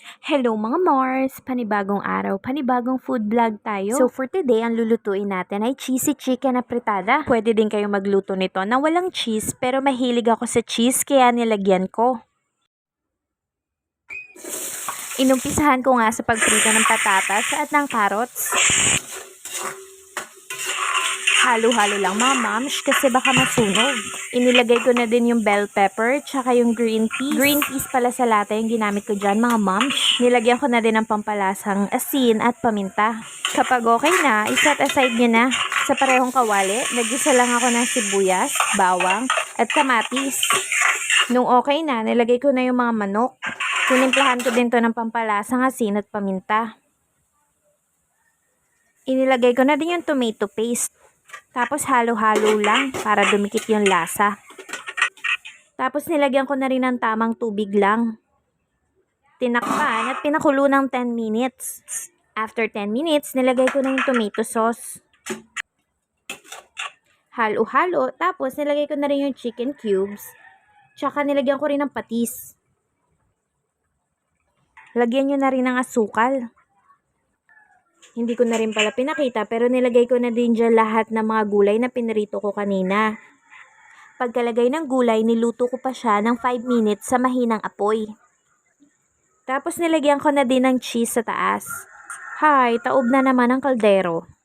Hello mga Mars! Panibagong araw, panibagong food vlog tayo. So for today, ang lulutuin natin ay cheesy chicken na fritada. Pwede din kayong magluto nito na walang cheese, pero mahilig ako sa cheese kaya nilagyan ko. Inumpisahan ko nga sa pagprito ng patatas at ng carrots. Halo-halo lang mga moms kasi baka masunog. Inilagay ko na din yung bell pepper tsaka yung green peas. Green peas pala sa lata yung ginamit ko dyan mga moms. Nilagyan ko na din ng pampalasang asin at paminta. Kapag okay na, iset aside nyo na. Sa parehong kawali, nagisa lang ako ng sibuyas, bawang at kamatis. Nung okay na, nilagay ko na yung mga manok. Tinimplahan ko din to ng pampalasang asin at paminta. Inilagay ko na din yung tomato paste. Tapos halo-halo lang para dumikit yung lasa. Tapos nilagyan ko na rin ng tamang tubig lang. Tinakpan at pinakulo ng 10 minutes. After 10 minutes, nilagay ko na yung tomato sauce. Halo-halo, tapos nilagay ko na rin yung chicken cubes. Tsaka nilagyan ko rin ng patis. Lagyan nyo na rin ng asukal. Hindi ko na rin pala pinakita pero nilagay ko na din dyan lahat ng mga gulay na pinirito ko kanina. Pagkalagay ng gulay, niluto ko pa siya ng 5 minutes sa mahinang apoy. Tapos nilagyan ko na din ng cheese sa taas. Hay, taob na naman ang kaldero.